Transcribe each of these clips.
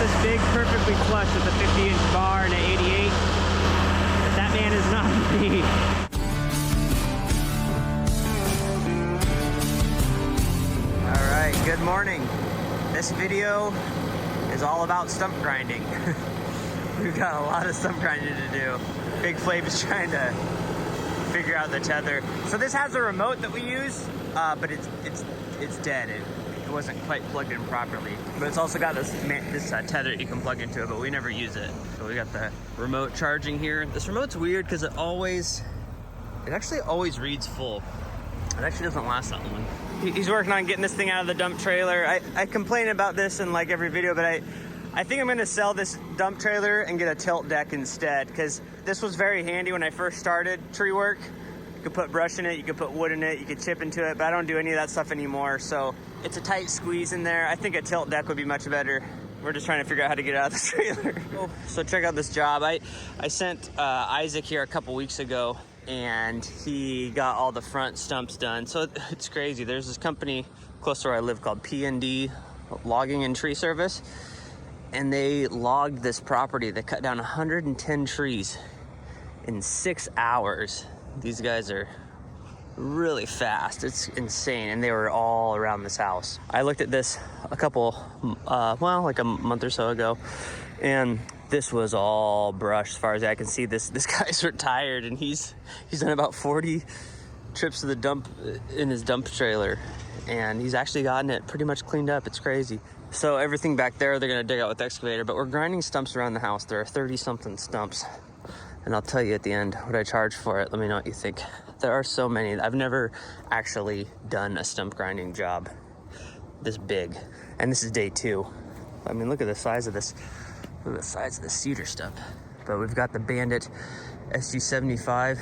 was big, perfectly flush with a 50-inch bar and an 88. But that man is not me. All right, good morning. This video is all about stump grinding. We've got a lot of stump grinding to do. Big Flav is trying to figure out the tether. So this has a remote that we use, but it's dead. It wasn't quite plugged in properly. But it's also got this tether that you can plug into it, but we never use it. So we got the remote charging here. This remote's weird because it actually always reads full. It actually doesn't last that long. He's working on getting this thing out of the dump trailer. I complain about this in like every video, but I think I'm gonna sell this dump trailer and get a tilt deck instead, because this was very handy when I first started tree work. You could put brush in it, you could put wood in it, you could chip into it, but I don't do any of that stuff anymore. So it's a tight squeeze in there. I think a tilt deck would be much better. We're just trying to figure out how to get out of the trailer. So check out this job. I sent Isaac here a couple weeks ago, and he got all the front stumps done. So it's crazy. There's this company close to where I live called P&D Logging and Tree Service, and they logged this property. They cut down 110 trees in 6 hours. These guys are really fast. It's insane. And they were all around this house. I looked at this like a month or so ago, and this was all brush as far as I can see. This guy's retired, and he's done about 40 trips to the dump in his dump trailer, and he's actually gotten it pretty much cleaned up. It's crazy. So everything back there, they're gonna dig out with the excavator, but we're grinding stumps around the house. There are 30-something stumps, and I'll tell you at the end what I charge for it. Let me know what you think. There are so many. I've never actually done a stump grinding job this big, and this is day 2. I mean, look at the size of this. Look at the size of the cedar stump. But we've got the Bandit SG-75.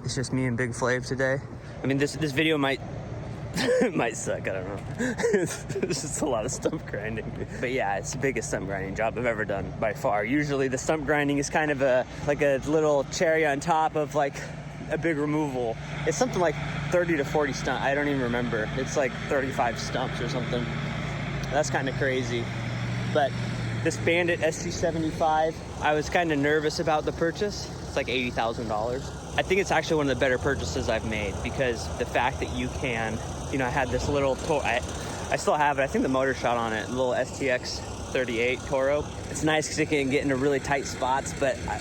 It's just me and Big Flav today. I mean, this video might might suck, I don't know. It's just a lot of stump grinding. But yeah, it's the biggest stump grinding job I've ever done by far. Usually the stump grinding is kind of like a little cherry on top of like a big removal. It's something like 30 to 40 stumps. I don't even remember. It's like 35 stumps or something. That's kind of crazy. But this Bandit SG-75, I was kind of nervous about the purchase. It's like $80,000. I think it's actually one of the better purchases I've made, because the fact that you can, I had this little, I still have it. I think the motor shot on it, a little STX 38 Toro. It's nice because it can get into really tight spots, but I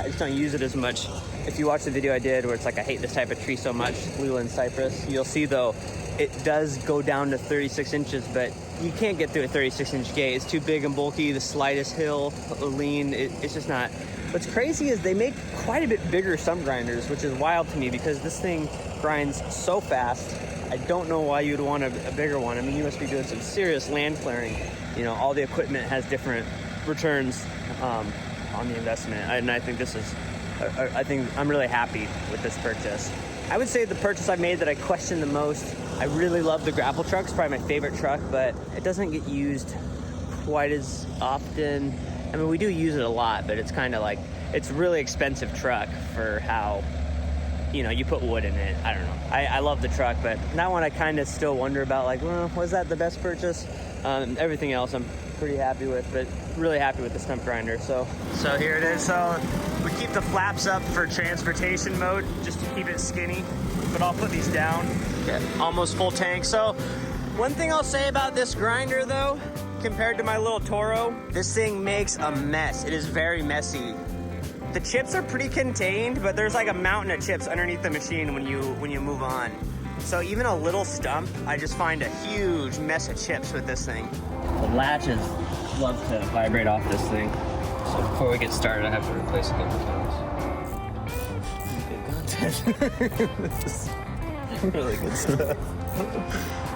just don't use it as much. If you watch the video I did where it's like, I hate this type of tree so much, Leland cypress, you'll see though, it does go down to 36 inches, but you can't get through a 36-inch gate. It's too big and bulky. The slightest hill, lean, it's just not. What's crazy is they make quite a bit bigger stump grinders, which is wild to me because this thing grinds so fast. I don't know why you'd want a bigger one. I mean, you must be doing some serious land clearing. All the equipment has different returns on the investment. And I think I'm really happy with this purchase. I would say the purchase I made that I question the most, I really love the grapple truck. It's probably my favorite truck, but it doesn't get used quite as often. I mean, we do use it a lot, but it's kind of like, it's a really expensive truck for how, you put wood in it. I don't know. I love the truck, but that one I kind of still wonder about, like, well, was that the best purchase? Everything else I'm pretty happy with, but really happy with the stump grinder. So here it is. So we keep the flaps up for transportation mode just to keep it skinny, but I'll put these down. Yeah, almost full tank. So one thing I'll say about this grinder though, compared to my little Toro, this thing makes a mess. It is very messy. The chips are pretty contained, but there's like a mountain of chips underneath the machine when you move on. So even a little stump, I just find a huge mess of chips with this thing. The latches love to vibrate off this thing. So before we get started, I have to replace a couple things. Good content. This is really good stuff.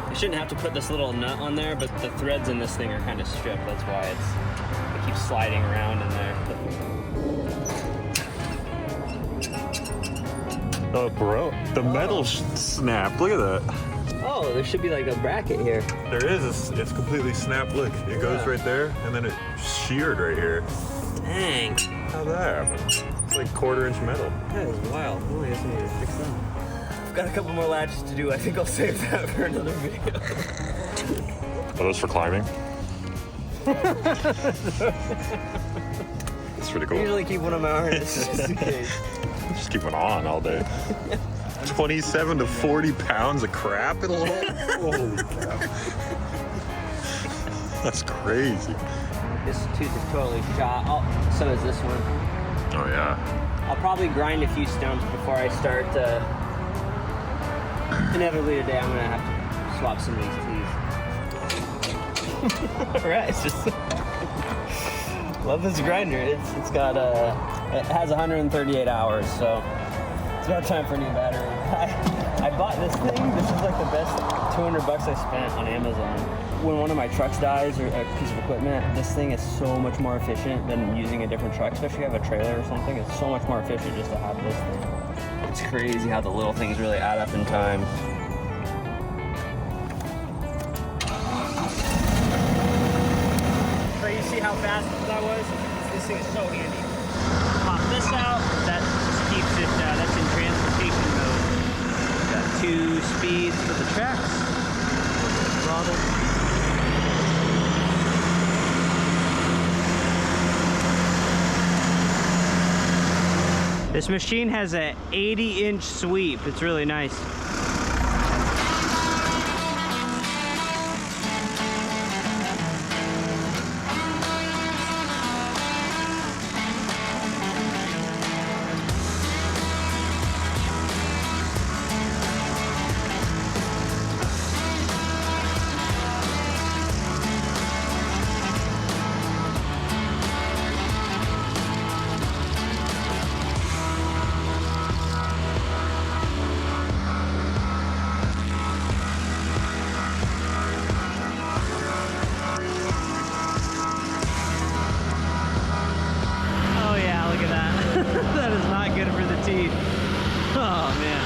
I shouldn't have to put this little nut on there, but the threads in this thing are kind of stripped. That's why it keeps sliding around in there. Oh, bro, the metal snapped. Look at that. Oh, there should be like a bracket here. There is. It's completely snapped. Look, it goes right there, and then it's sheared right here. Dang. How'd that happen? It's like 1/4-inch metal. That is wild. Oh, I guess I need to fix that. I've got a couple more latches to do. I think I'll save that for another video. Are those for climbing? It's pretty I cool. usually keep one on my harness just in case. Just keep it on all day. 27 to 40 pounds of crap it'll hold. Holy cow. That's crazy. This tooth is totally shot. Oh, so is this one. Oh yeah. I'll probably grind a few stumps before I start. Inevitably today, I'm gonna have to swap some of these teeth. All right, it's just love this grinder. It's got it has 138 hours, so it's about time for a new battery. I bought this thing. This is like the best $200 I spent on Amazon. When one of my trucks dies or a piece of equipment, this thing is so much more efficient than using a different truck, especially if you have a trailer or something. It's so much more efficient just to have this thing. It's crazy how the little things really add up in time. So you see how fast that was? This thing is so handy. Pop this out, that just keeps it, that's in transportation mode. Got 2 speeds for the tracks. Throttle. This machine has an 80-inch sweep. It's really nice. That is not good for the teeth. Oh man.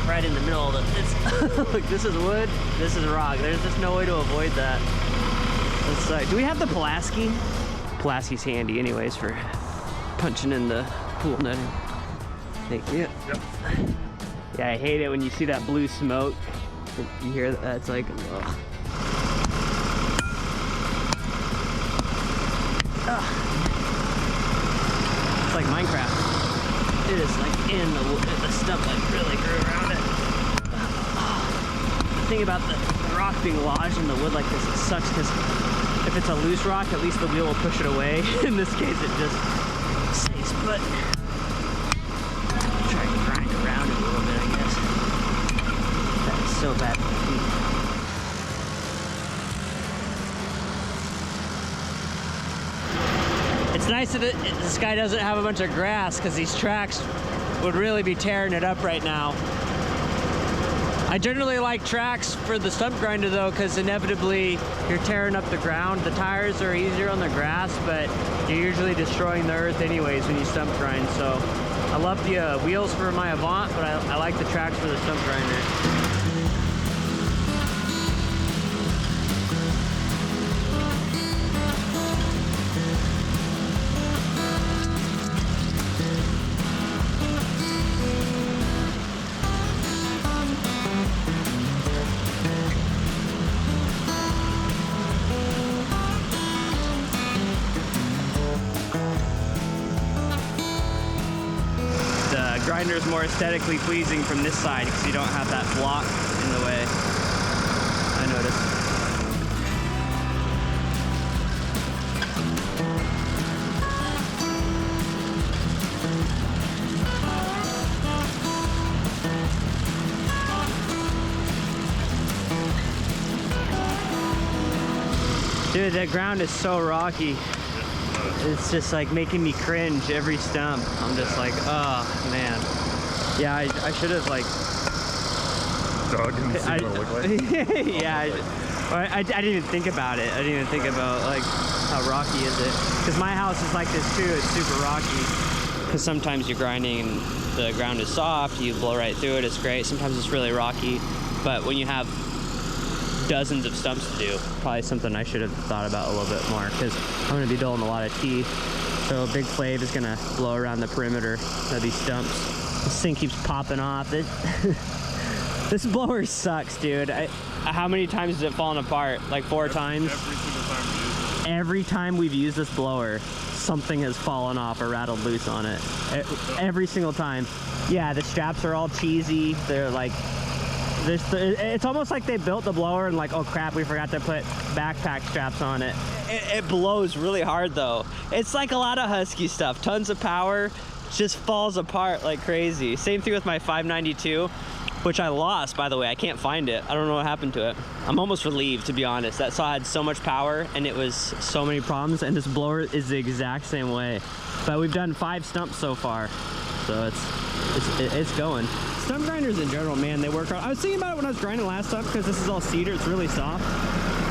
Right in the middle of this. Look, this is wood, this is rock. There's just no way to avoid that. Let's, do we have the Pulaski? Pulaski's handy anyways for punching in the pool netting. Thank you. Yep. Yeah, I hate it when you see that blue smoke. You hear that, it's like, ugh. It's like Minecraft. It is like in the stump, like really grew around it. The thing about the rock being lodged in the wood like this, it sucks because if it's a loose rock, at least the wheel will push it away. In this case, it just stays put. Try to grind around it a little bit, I guess. That is so bad for the feet. It's nice that this guy doesn't have a bunch of grass because these tracks would really be tearing it up right now. I generally like tracks for the stump grinder though, because inevitably you're tearing up the ground. The tires are easier on the grass, but you're usually destroying the earth anyways when you stump grind. So I love the wheels for my Avant, but I like the tracks for the stump grinder. Grinder is more aesthetically pleasing from this side because you don't have that block in the way, I noticed. Dude, that ground is so rocky. It's just like making me cringe every stump. I'm just like, oh man. Yeah, I should have like dug and see what it looked like. Yeah, I didn't even think about it. I didn't even think about like how rocky is it. Because my house is like this too, it's super rocky. because sometimes you're grinding and the ground is soft, you blow right through it, it's great. Sometimes it's really rocky, but when you have dozens of stumps to do, probably something I should have thought about a little bit more, because I'm going to be doing a lot of T. So Big Flav is going to blow around the perimeter of these stumps. This thing keeps popping off. This blower sucks, dude. How many times has it fallen apart? Like 4 times? Every single time we use it. Every time we've used this blower, something has fallen off or rattled loose on it. Every single time. Yeah, the straps are all cheesy. They're like, it's almost like they built the blower and like, oh crap, we forgot to put backpack straps on it. It blows really hard though. It's like a lot of Husky stuff. Tons of power, just falls apart like crazy. Same thing with my 592, which I lost, by the way. I can't find it. I don't know what happened to it. I'm almost relieved, to be honest. That saw had so much power and it was so many problems, and this blower is the exact same way. But we've done 5 stumps so far, so it's going. Stump grinders in general, man, they work hard. I was thinking about it when I was grinding last stump, because this is all cedar, it's really soft.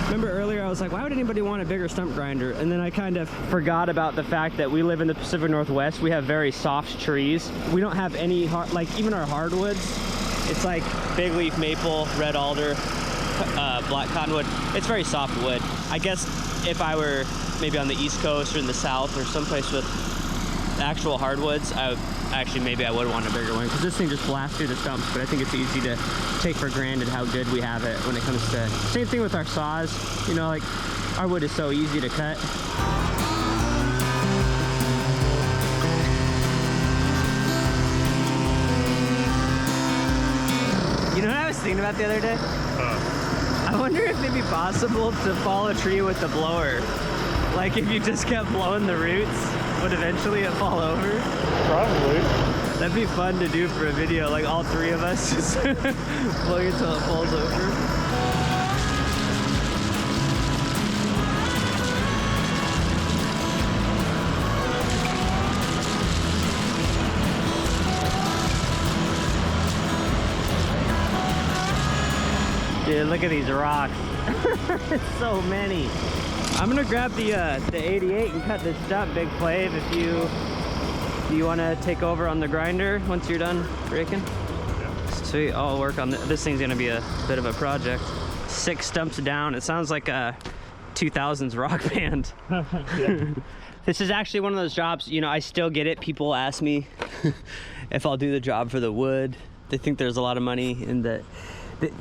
Remember earlier I was like, why would anybody want a bigger stump grinder? And then I kind of forgot about the fact that we live in the Pacific Northwest. We have very soft trees. We don't have any hard, like even our hardwoods, it's like big leaf maple, red alder, black cottonwood. It's very soft wood. I guess if I were maybe on the East Coast or in the South or someplace with actual hardwoods, maybe I would want a bigger one, because this thing just blasts through the stumps. But I think it's easy to take for granted how good we have it when it comes to, same thing with our saws, you know, like our wood is so easy to cut. You know what I was thinking about the other day? I wonder if it'd be possible to fall a tree with the blower. Like if you just kept blowing the roots, would eventually it fall over? Probably. That'd be fun to do for a video, like all 3 of us just blowing it until it falls over. Dude, look at these rocks. It's so many. I'm gonna grab the 88 and cut this stump, Big Flav. If you want to take over on the grinder once you're done raking. Yeah. Sweet. I'll work on this thing's gonna be a bit of a project. 6 stumps down. It sounds like a 2000s rock band. Yeah. This is actually one of those jobs, you know, I still get it. People ask me if I'll do the job for the wood. They think there's a lot of money in the.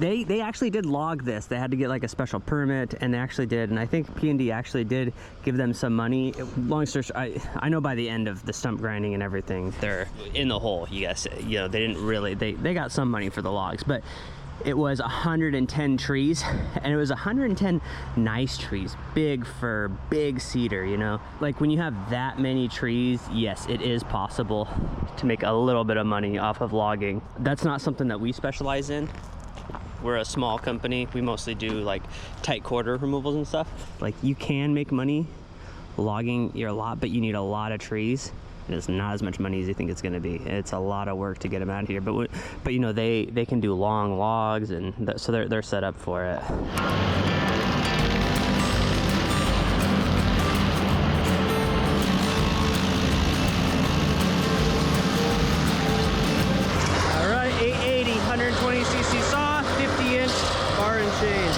They actually did log this. They had to get like a special permit, and they actually did. And I think P&D actually did give them some money. Long story short, I know by the end of the stump grinding and everything, they're in the hole. You guys, you know, they didn't really. They got some money for the logs, but it was 110 trees, and it was 110 nice trees, big fir, big cedar. You know, like when you have that many trees, yes, it is possible to make a little bit of money off of logging. That's not something that we specialize in. We're a small company. We mostly do like tight quarter removals and stuff. Like you can make money logging your lot, but you need a lot of trees. And it's not as much money as you think it's gonna be. It's a lot of work to get them out of here. But you know, they can do long logs, and so they're set up for it. All right, 880, 120cc saw, 50-inch bar and chain.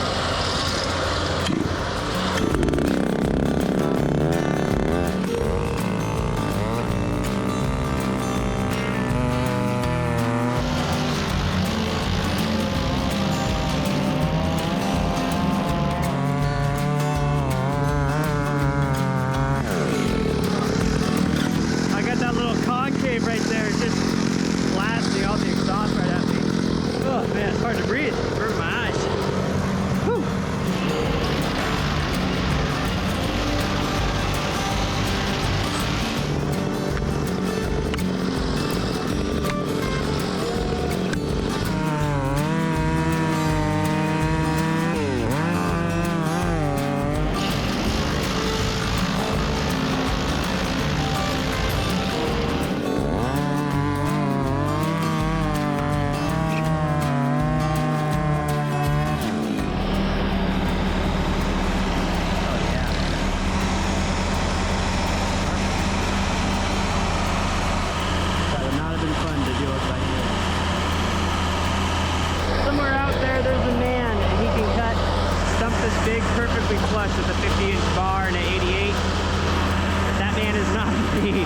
rig perfectly flush with a 50-inch bar and an 88. But that man is not me.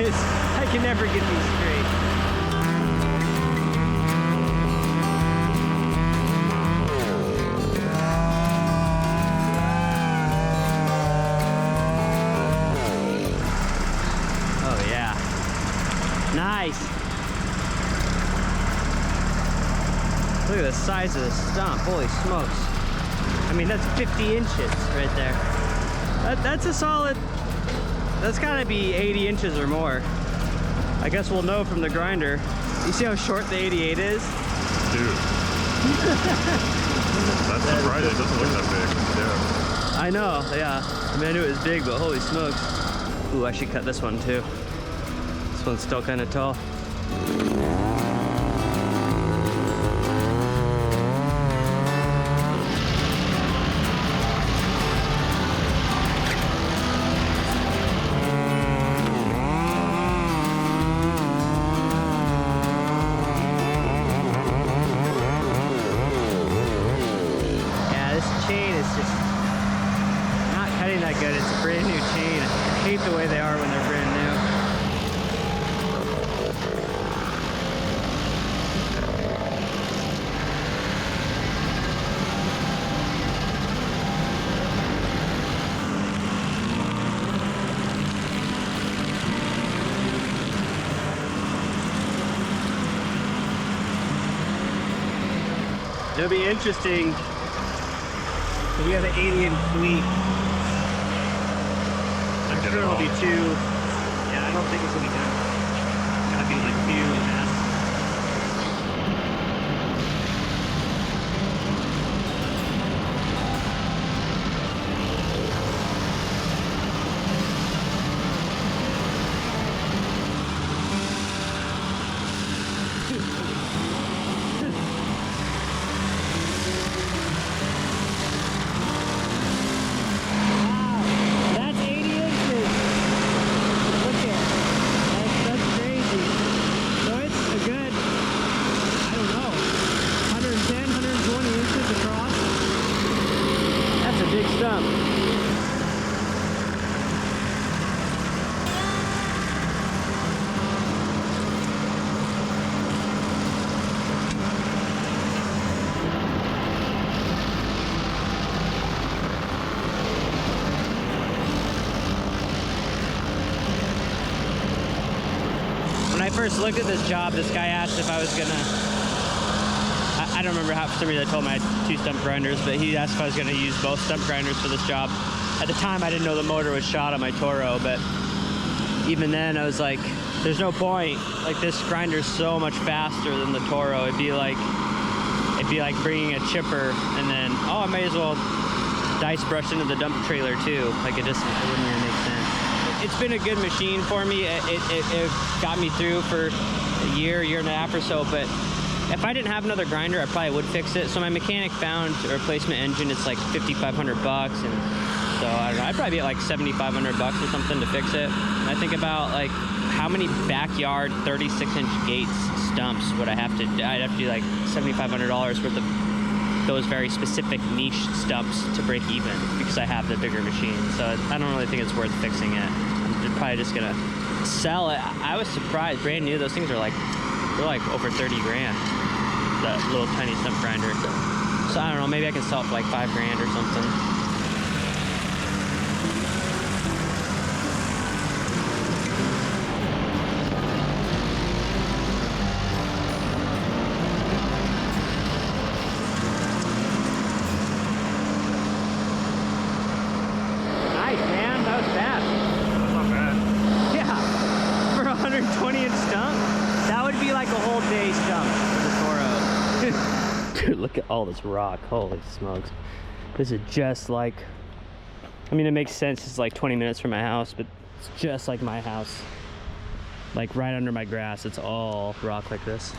I can never get these straight. Oh yeah. Nice. Look at the size of the stump, holy smokes. I mean, that's 50 inches right there. That's a solid, that's gotta be 80 inches or more. I guess we'll know from the grinder. You see how short the 88 is? Dude. That's surprising, it doesn't look that big. Yeah. I know, yeah. I mean, I knew it was big, but holy smokes. Ooh, I should cut this one too. This one's still kind of tall. Chain is just not cutting that good. It's a brand new chain. I hate the way they are when they're brand new. It'll be interesting. We have an 80-inch fleet. I'm sure it'll be two. Yeah, I don't think it's gonna be done. It's gotta be like 2.5. When I first looked at this job, this guy asked if I was gonna, I don't remember how, for some reason I told him I had 2 stump grinders, but he asked if I was gonna use both stump grinders for this job. At the time, I didn't know the motor was shot on my Toro, but even then I was like, there's no point. Like, this grinder's so much faster than the Toro. It'd be like bringing a chipper and then, oh, I may as well dice brush into the dump trailer too. Like, it wouldn't really make sense. It's been a good machine for me. It got me through for a year and a half or so, but if I didn't have another grinder, I probably would fix it. So my mechanic found a replacement engine. It's like $5,500 bucks, and so I don't know, I'd probably get like $7,500 bucks or something to fix it. And I think about like how many backyard 36-inch gates stumps would I have to do? I'd have to do like $7,500 worth of those very specific niche stumps to break even, because I have the bigger machine. So I don't really think it's worth fixing it. I'm probably just gonna sell it. I was surprised, brand new, those things are like, they're like over 30 grand, that little tiny stump grinder. So I don't know, maybe I can sell it for like 5 grand or something. Nice, man, that was fast. That's not bad. Yeah, for a 120-inch stump, that would be like a whole day stump for the Toro. Dude, look at all this rock. Holy smokes. This is just like, I mean, it makes sense. It's like 20 minutes from my house, but it's just like my house. Like right under my grass, it's all rock like this.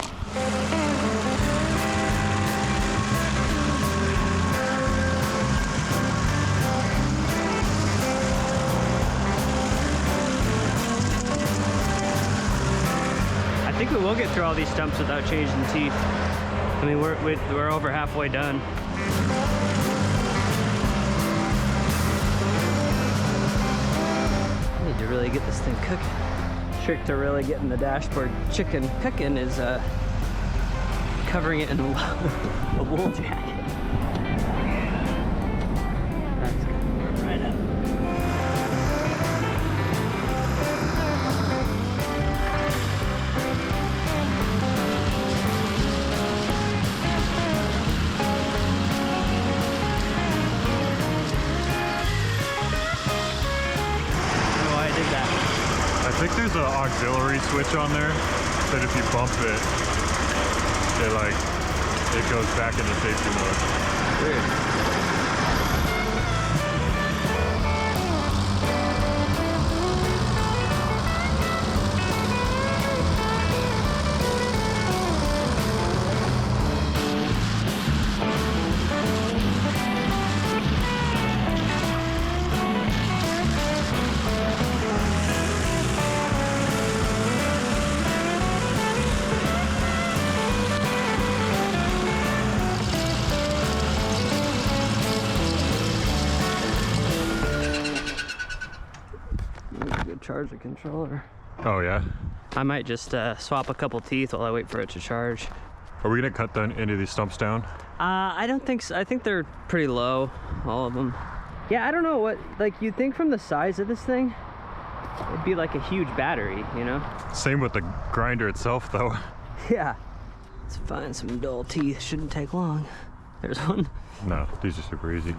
I think we will get through all these stumps without changing teeth. I mean, we're over halfway done. get this thing cooking. Trick to really getting the dashboard chicken cooking is covering it in a wool jacket. That's good. Right up. I think there's an auxiliary switch on there that if you bump it, it goes back into safety mode. Weird. Charge the controller. Oh yeah? I might just swap a couple teeth while I wait for it to charge. Are we gonna cut any of these stumps down? I don't think so. I think they're pretty low, all of them. Yeah, I don't know what, like, you'd think from the size of this thing, it'd be like a huge battery, you know? Same with the grinder itself though. Yeah. Let's find some dull teeth. Shouldn't take long. There's one. No, these are super easy.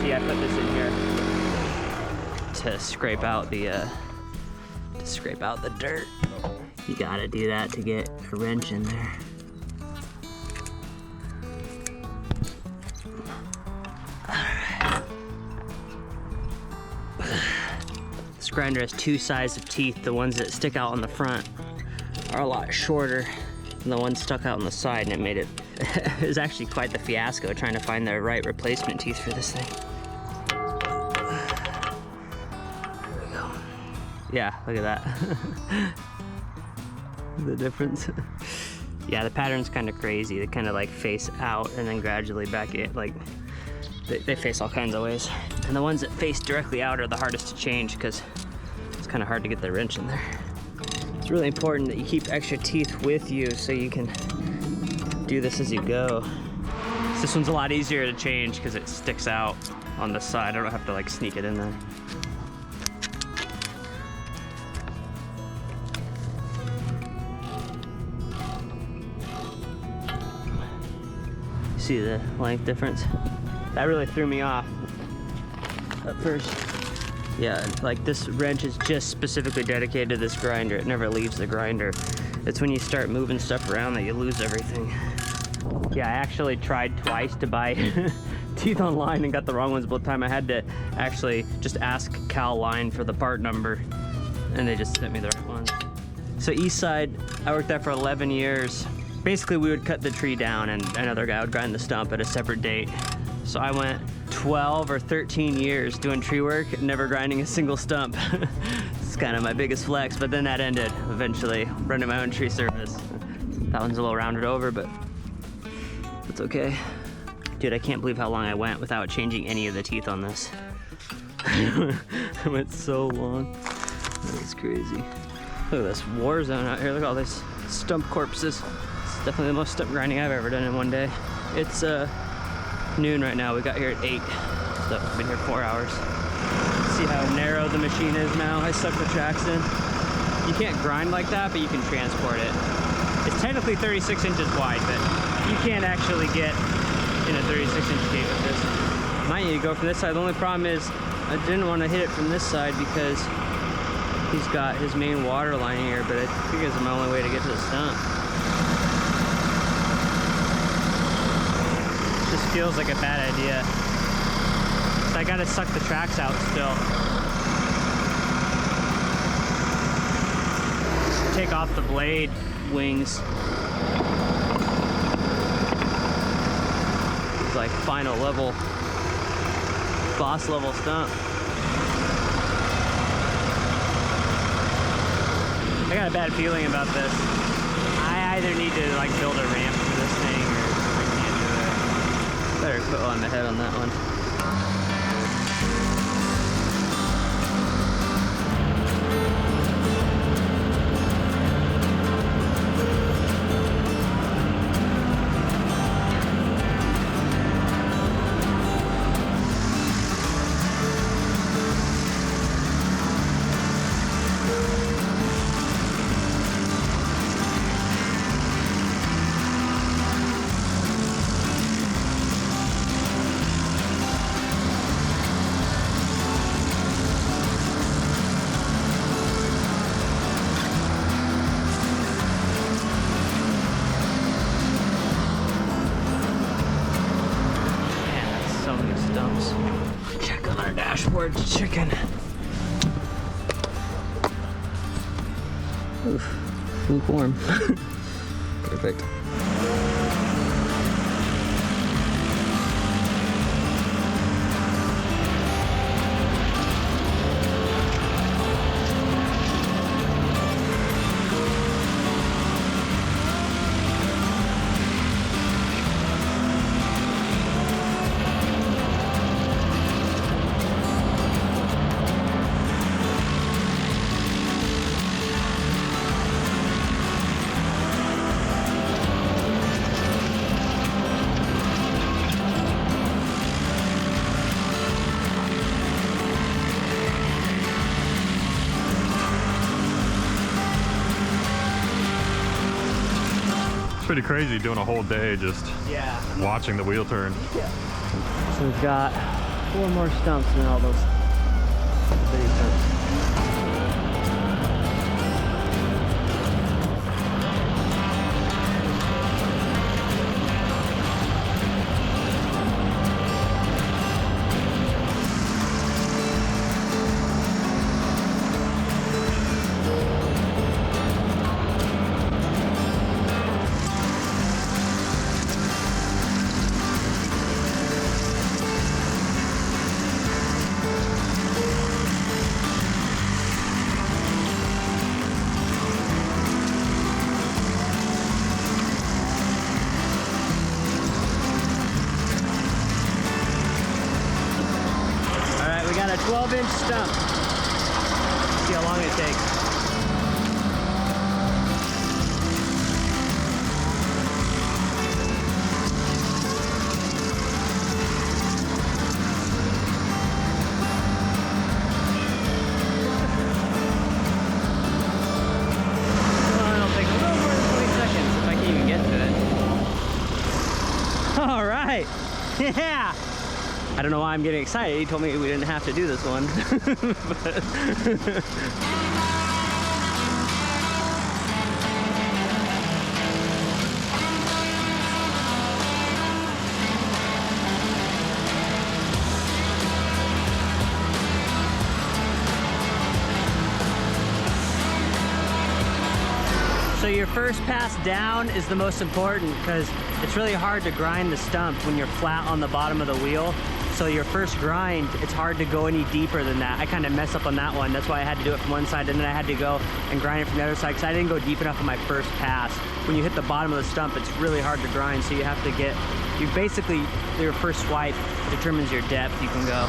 I put this in here to scrape out the dirt. You gotta do that to get a wrench in there. Alright. This grinder has two sides of teeth. The ones that stick out on the front are a lot shorter than the ones stuck out on the side, and it was actually quite the fiasco trying to find the right replacement teeth for this thing. Yeah, look at that. The difference. Yeah, the pattern's kind of crazy. They kind of like face out and then gradually back in. Like, they face all kinds of ways. And the ones that face directly out are the hardest to change because it's kind of hard to get the wrench in there. It's really important that you keep extra teeth with you so you can do this as you go. This one's a lot easier to change because it sticks out on the side. I don't have to like sneak it in there. See the length difference? That really threw me off at first. Yeah, like this wrench is just specifically dedicated to this grinder. It never leaves the grinder. It's when you start moving stuff around that you lose everything. Yeah, I actually tried twice to buy teeth online and got the wrong ones both times. I had to actually just ask Cal Line for the part number and they just sent me the right ones. So East Side, I worked there for 11 years. Basically, we would cut the tree down and another guy would grind the stump at a separate date. So I went 12 or 13 years doing tree work, never grinding a single stump. It's kind of my biggest flex, but then that ended eventually, running my own tree service. That one's a little rounded over, but it's okay. Dude, I can't believe how long I went without changing any of the teeth on this. I went so long. That was crazy. Look at this war zone out here. Look at all these stump corpses. Definitely the most stump grinding I've ever done in one day. It's noon right now. We got here at 8, so I've been here 4 hours. See how narrow the machine is now? I suck the tracks in. You can't grind like that, but you can transport it. It's technically 36 inches wide, but you can't actually get in a 36-inch gate with this. Might need to go from this side. The only problem is I didn't want to hit it from this side because he's got his main water line here, but I think it's my only way to get to the stump. Just feels like a bad idea. So I gotta suck the tracks out still. Take off the blade wings. It's like final level, boss level stump. I got a bad feeling about this. I either need to like build a ramp for this thing or I can't do it. Better quit while I'm ahead on that one. Check on our dashboard, chicken. Oof, lukewarm. Perfect. Pretty crazy doing a whole day just watching the wheel turn. Yeah. So we've got 4 more stumps and all those big stumps. We got a 12-inch stump. See how long it takes. Well, it'll take a little more than 20 seconds if I can even get to it. All right. Yeah. I don't know why I'm getting excited. He told me we didn't have to do this one. So your first pass down is the most important because it's really hard to grind the stump when you're flat on the bottom of the wheel. So your first grind, it's hard to go any deeper than that. I kind of messed up on that one. That's why I had to do it from one side and then I had to go and grind it from the other side because I didn't go deep enough on my first pass. When you hit the bottom of the stump, it's really hard to grind. So you have to get, you basically, your first swipe determines your depth you can go.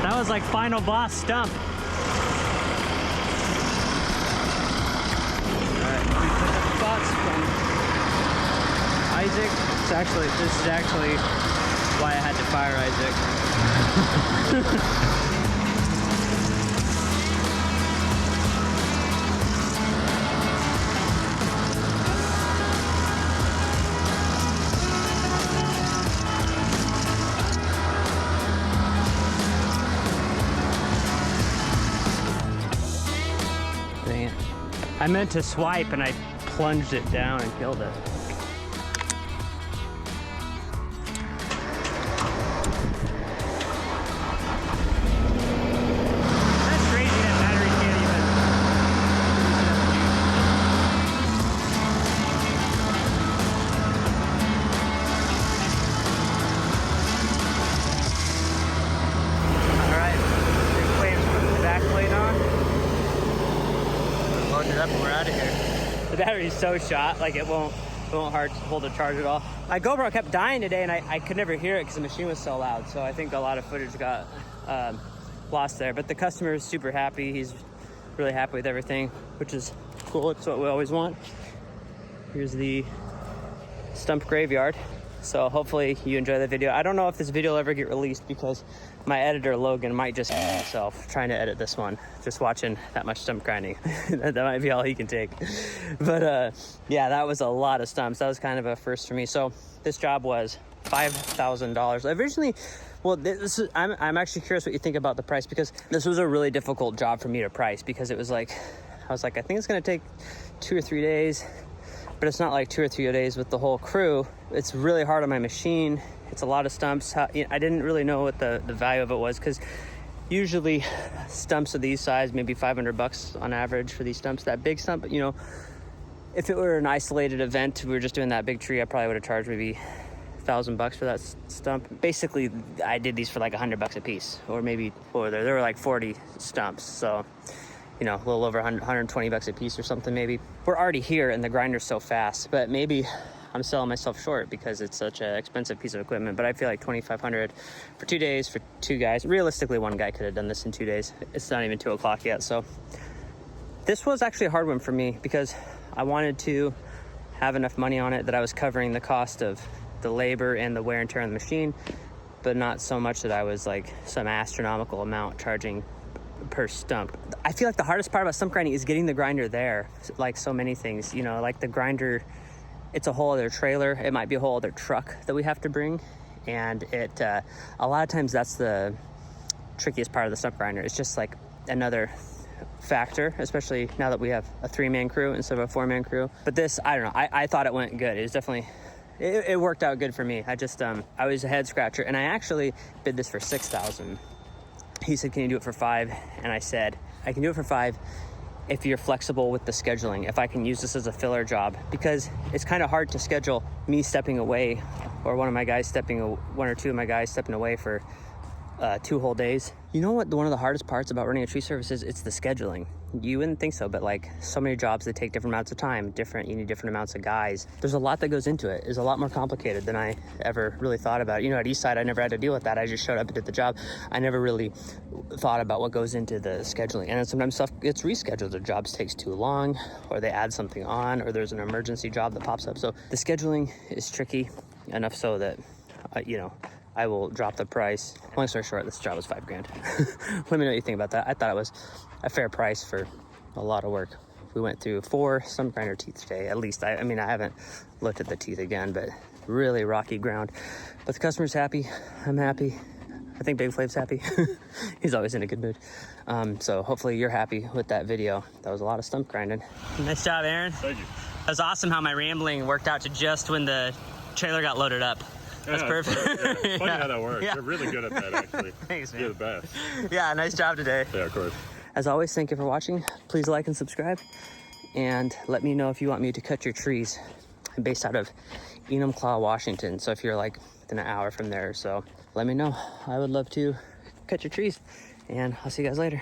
That was like final boss stump. Alright, we pick up spots from Isaac. This is actually why I had to fire Isaac. I meant to swipe and I plunged it down and killed it. out of here. The battery's so shot, like it won't hold a charge at all. My GoPro kept dying today, and I could never hear it because the machine was so loud. So I think a lot of footage got lost there. But the customer is super happy. He's really happy with everything, which is cool. It's what we always want. Here's the stump graveyard. So hopefully you enjoy the video. I don't know if this video will ever get released because my editor Logan might just kill himself trying to edit this one, just watching that much stump grinding. That might be all he can take. But yeah, that was a lot of stumps. That was kind of a first for me. So this job was $5,000 originally. Well, I'm actually curious what you think about the price, because this was a really difficult job for me to price, because it was like, I was like, I think it's going to take 2 or 3 days, but it's not like 2 or 3 days with the whole crew. It's really hard on my machine. It's a lot of stumps. I didn't really know what the value of it was, because usually stumps of these size, maybe $500 on average for these stumps. That big stump, you know, if it were an isolated event, we were just doing that big tree, I probably would have charged maybe $1,000 for that stump. Basically, I did these for like $100 a piece, or maybe more. There were like 40 stumps, so you know, a little over $120 a piece or something maybe. We're already here and the grinder's so fast, but maybe I'm selling myself short because it's such an expensive piece of equipment. But I feel like $2,500 for 2 days for 2 guys. Realistically, one guy could have done this in 2 days. It's not even 2 o'clock yet, so this was actually a hard one for me because I wanted to have enough money on it that I was covering the cost of the labor and the wear and tear on the machine, but not so much that I was like some astronomical amount charging per stump. I feel like the hardest part about stump grinding is getting the grinder there. Like so many things, you know, like the grinder, it's a whole other trailer. It might be a whole other truck that we have to bring. And it, a lot of times that's the trickiest part of the stump grinder. It's just like another factor, especially now that we have a 3-man crew instead of a 4-man crew. But this, I don't know, I thought it went good. It was definitely, it worked out good for me. I just, I was a head scratcher, and I actually bid this for $6,000. He said, can you do it for $5,000? And I said, I can do it for $5,000 if you're flexible with the scheduling, if I can use this as a filler job, because it's kind of hard to schedule me stepping away, or one or two of my guys stepping away for 2 whole days. You know what one of the hardest parts about running a tree service is? It's the scheduling. You wouldn't think so, but like so many jobs, they take different amounts of time, you need different amounts of guys. There's a lot that goes into it. It's a lot more complicated than I ever really thought about. You know, at Eastside, I never had to deal with that. I just showed up and did the job. I never really thought about what goes into the scheduling. And sometimes stuff gets rescheduled, or jobs takes too long, or they add something on, or there's an emergency job that pops up. So the scheduling is tricky enough so that, you know, I will drop the price. Long story short, this job was $5,000. Let me know what you think about that. I thought it was a fair price for a lot of work. We went through 4 stump grinder teeth today, at least. I mean, I haven't looked at the teeth again, but really rocky ground. But the customer's happy. I'm happy. I think Big Flav's happy. He's always in a good mood. So hopefully you're happy with that video. That was a lot of stump grinding. Nice job, Aaron. Thank you. That was awesome how my rambling worked out to just when the trailer got loaded up. That's perfect. Yeah, funny how that works. Yeah. They're really good at that, actually. Thanks, man. You're the best. Yeah, nice job today. Yeah, of course. As always, thank you for watching. Please like and subscribe. And let me know if you want me to cut your trees. I'm based out of Enumclaw, Washington. So if you're like within an hour from there or so, let me know. I would love to cut your trees. And I'll see you guys later.